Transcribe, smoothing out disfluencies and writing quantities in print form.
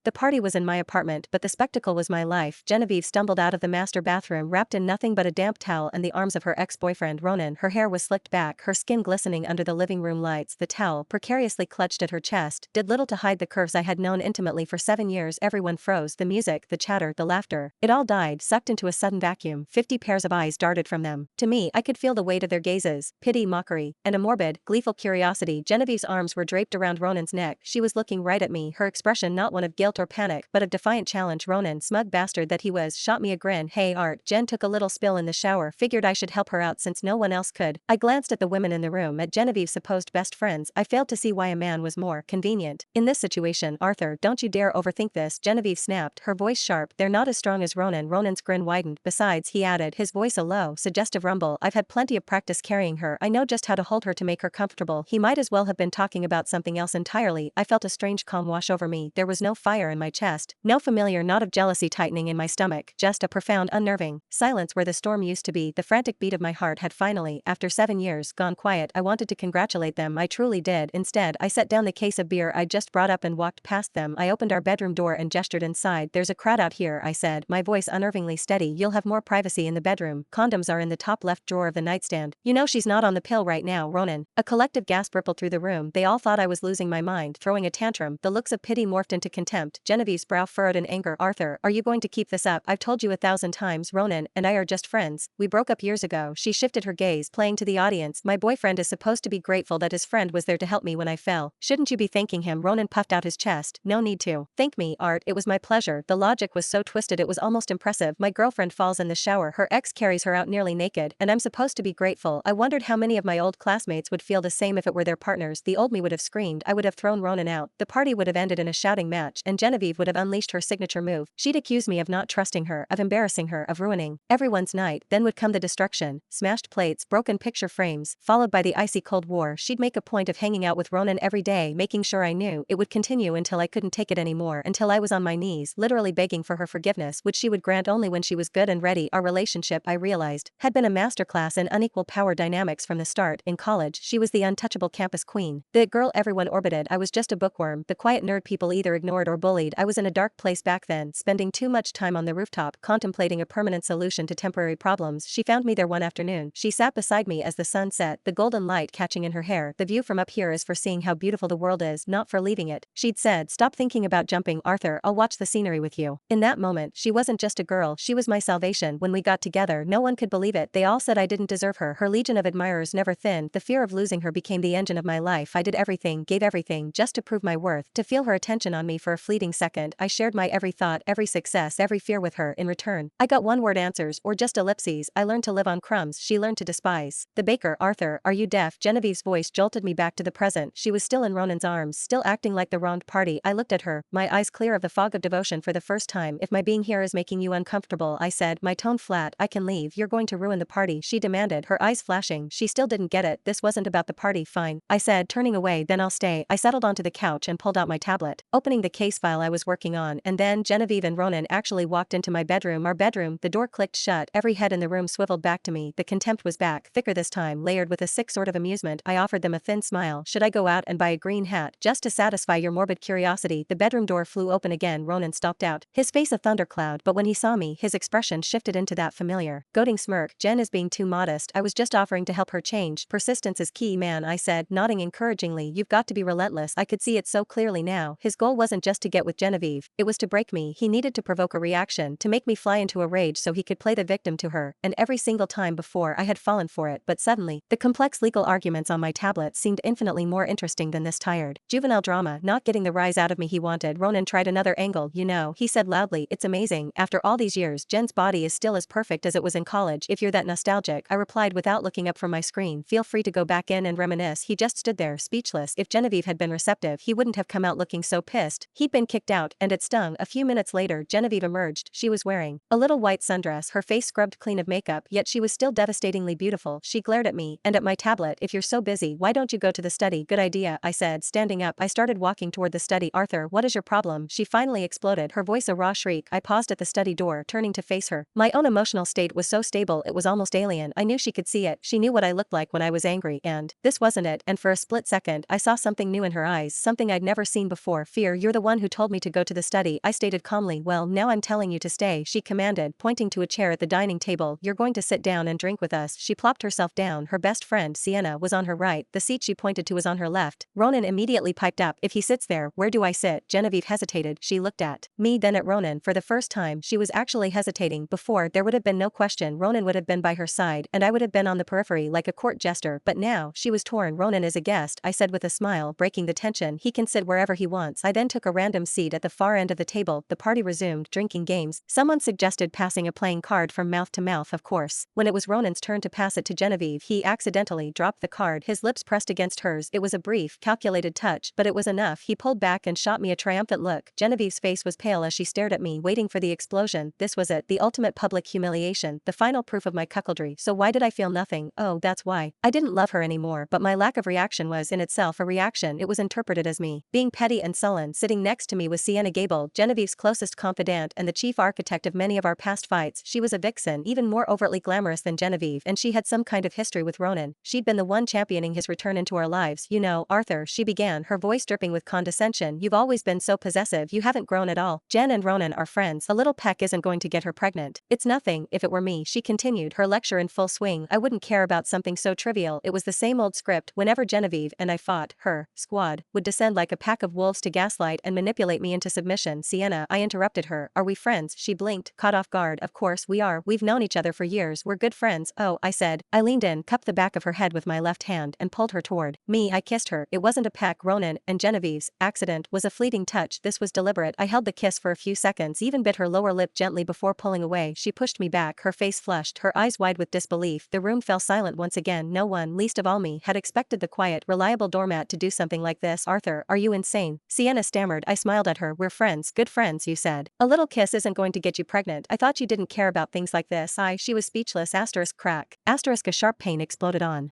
The party was in my apartment, but the spectacle was my life. Genevieve stumbled out of the master bathroom wrapped in nothing but a damp towel and the arms of her ex-boyfriend Ronan. Her hair was slicked back, her skin glistening under the living room lights. The towel, precariously clutched at her chest, did little to hide the curves I had known intimately for 7 years. Everyone froze. The music, the chatter, the laughter. It all died, sucked into a sudden vacuum. 50 pairs of eyes darted from them. To me, I could feel the weight of their gazes, pity, mockery, and a morbid, gleeful curiosity. Genevieve's arms were draped around Ronan's neck. She was looking right at me, her expression not one of guilt or panic, but of defiant challenge. Ronan, smug bastard that he was, shot me a grin. Hey Art, Jen took a little spill in the shower, figured I should help her out since no one else could. I glanced at the women in the room, at Genevieve's supposed best friends. I failed to see why a man was more convenient. In this situation, Arthur, don't you dare overthink this, Genevieve snapped, her voice sharp. They're not as strong as Ronan. Ronan's grin widened. Besides, he added, his voice a low, suggestive rumble, I've had plenty of practice carrying her. I know just how to hold her to make her comfortable. He might as well have been talking about something else entirely. I felt a strange calm wash over me. There was no fire in my chest, no familiar knot of jealousy tightening in my stomach, just a profound unnerving silence where the storm used to be. The frantic beat of my heart had finally, after 7 years, gone quiet. I wanted to congratulate them, I truly did. Instead, I set down the case of beer I'd just brought up and walked past them. I opened our bedroom door and gestured inside. There's a crowd out here, I said, my voice unnervingly steady. You'll have more privacy in the bedroom. Condoms are in the top left drawer of the nightstand. You know she's not on the pill right now, Ronan. A collective gasp rippled through the room. They all thought I was losing my mind, throwing a tantrum. The looks of pity morphed into contempt. Genevieve's brow furrowed in anger. Arthur, are you going to keep this up? I've told you 1,000 times, Ronan and I are just friends. We broke up years ago. She shifted her gaze, playing to the audience. My boyfriend is supposed to be grateful that his friend was there to help me when I fell. Shouldn't you be thanking him? Ronan puffed out his chest. No need to. Thank me, Art. It was my pleasure. The logic was so twisted it was almost impressive. My girlfriend falls in the shower. Her ex carries her out nearly naked, and I'm supposed to be grateful. I wondered how many of my old classmates would feel the same if it were their partners. The old me would have screamed. I would have thrown Ronan out. The party would have ended in a shouting match, and Genevieve would have unleashed her signature move. She'd accuse me of not trusting her, of embarrassing her, of ruining everyone's night. Then would come the destruction, smashed plates, broken picture frames, followed by the icy cold war. She'd make a point of hanging out with Ronan every day, making sure I knew. It would continue until I couldn't take it anymore, until I was on my knees, literally begging for her forgiveness, which she would grant only when she was good and ready. Our relationship, I realized, had been a masterclass in unequal power dynamics from the start. In college, she was the untouchable campus queen, the girl everyone orbited. I was just a bookworm, the quiet nerd people either ignored or bullied. I was in a dark place back then, spending too much time on the rooftop, contemplating a permanent solution to temporary problems. She found me there one afternoon. She sat beside me as the sun set, the golden light catching in her hair. The view from up here is for seeing how beautiful the world is, not for leaving it. She'd said, stop thinking about jumping, Arthur, I'll watch the scenery with you. In that moment, she wasn't just a girl, she was my salvation. When we got together, no one could believe it. They all said I didn't deserve her. Her legion of admirers never thinned. The fear of losing her became the engine of my life. I did everything, gave everything, just to prove my worth, to feel her attention on me for a fleeting second. I shared my every thought, every success, every fear with her. In return, I got one-word answers, or just ellipses. I learned to live on crumbs. She learned to despise the baker. Arthur, are you deaf? Genevieve's voice jolted me back to the present. She was still in Ronan's arms, still acting like the wronged party. I looked at her, my eyes clear of the fog of devotion for the first time. If my being here is making you uncomfortable, I said, my tone flat, I can leave. You're going to ruin the party, she demanded, her eyes flashing. She still didn't get it. This wasn't about the party. Fine, I said, turning away. Then I'll stay. I settled onto the couch and pulled out my tablet, opening the case file I was working on, and then Genevieve and Ronan actually walked into my bedroom. Our bedroom, the door clicked shut. Every head in the room swiveled back to me. The contempt was back, thicker this time, layered with a sick sort of amusement. I offered them a thin smile. Should I go out and buy a green hat, just to satisfy your morbid curiosity? The bedroom door flew open again. Ronan stalked out, his face a thundercloud, but when he saw me, his expression shifted into that familiar, goading smirk. Jen is being too modest. I was just offering to help her change. Persistence is key, man, I said, nodding encouragingly. You've got to be relentless. I could see it so clearly now. His goal wasn't just to get with Genevieve, it was to break me. He needed to provoke a reaction, to make me fly into a rage so he could play the victim to her, and every single time before I had fallen for it. But suddenly, the complex legal arguments on my tablet seemed infinitely more interesting than this tired, juvenile drama, not getting the rise out of me he wanted. Ronan tried another angle. You know, he said loudly, it's amazing. After all these years, Jen's body is still as perfect as it was in college. If you're that nostalgic, I replied without looking up from my screen, feel free to go back in and reminisce. He just stood there, speechless. If Genevieve had been receptive, he wouldn't have come out looking so pissed. He'd been kicked out, and it stung. A few minutes later, Genevieve emerged. She was wearing a little white sundress, her face scrubbed clean of makeup, yet she was still devastatingly beautiful. She glared at me, and at my tablet. If you're so busy, why don't you go to the study? Good idea, I said, standing up. I started walking toward the study. Arthur, what is your problem? She finally exploded, her voice a raw shriek. I paused at the study door, turning to face her. My own emotional state was so stable it was almost alien. I knew she could see it. She knew what I looked like when I was angry, and this wasn't it. And for a split second, I saw something new in her eyes, something I'd never seen before. Fear. You're the one who told me to go to the study, I stated calmly. Well, now I'm telling you to stay, she commanded, pointing to a chair at the dining table. You're going to sit down and drink with us. She plopped herself down. Her best friend, Sienna, was on her right. The seat she pointed to was on her left. Ronan immediately piped up. If he sits there, where do I sit? Genevieve hesitated. She looked at me, then at Ronan. For the first time, she was actually hesitating. Before, there would have been no question. Ronan would have been by her side, and I would have been on the periphery like a court jester, but now, she was torn. Ronan is a guest, I said with a smile, breaking the tension. He can sit wherever he wants. I then took a random seat at the far end of the table. The party resumed, drinking games. Someone suggested passing a playing card from mouth to mouth, of course. When it was Ronan's turn to pass it to Genevieve, he accidentally dropped the card, his lips pressed against hers. It was a brief, calculated touch, but it was enough. He pulled back and shot me a triumphant look. Genevieve's face was pale as she stared at me, waiting for the explosion. This was it, the ultimate public humiliation, the final proof of my cuckoldry. So why did I feel nothing? Oh, that's why. I didn't love her anymore, but my lack of reaction was in itself a reaction. It was interpreted as me being petty and sullen. Sitting next to me was Sienna Gable, Genevieve's closest confidant and the chief architect of many of our past fights. She was a vixen, even more overtly glamorous than Genevieve, and she had some kind of history with Ronan. She'd been the one championing his return into our lives. You know, Arthur, she began, her voice dripping with condescension, you've always been so possessive, you haven't grown at all. Jen and Ronan are friends. A little peck isn't going to get her pregnant. It's nothing, if it were me, she continued, her lecture in full swing. I wouldn't care about something so trivial. It was the same old script. Whenever Genevieve and I fought, her squad would descend like a pack of wolves to gaslight and manipulate me into submission. Sienna, I interrupted her. Are we friends? She blinked, caught off guard. Of course we are. We've known each other for years. We're good friends. Oh, I said. I leaned in, cupped the back of her head with my left hand, and pulled her toward me. I kissed her. It wasn't a peck. Ronan and Genevieve's accident was a fleeting touch. This was deliberate. I held the kiss for a few seconds, even bit her lower lip gently before pulling away. She pushed me back, her face flushed, her eyes wide with disbelief. The room fell silent once again. No one, least of all me, had expected the quiet, reliable doormat to do something like this. Arthur, are you insane? Sienna stammered. I smiled at her. We're friends. Good friends, you said. A little kiss isn't going to get you pregnant. I thought you didn't care about things like this. She was speechless. Asterisk crack. Asterisk a sharp pain exploded on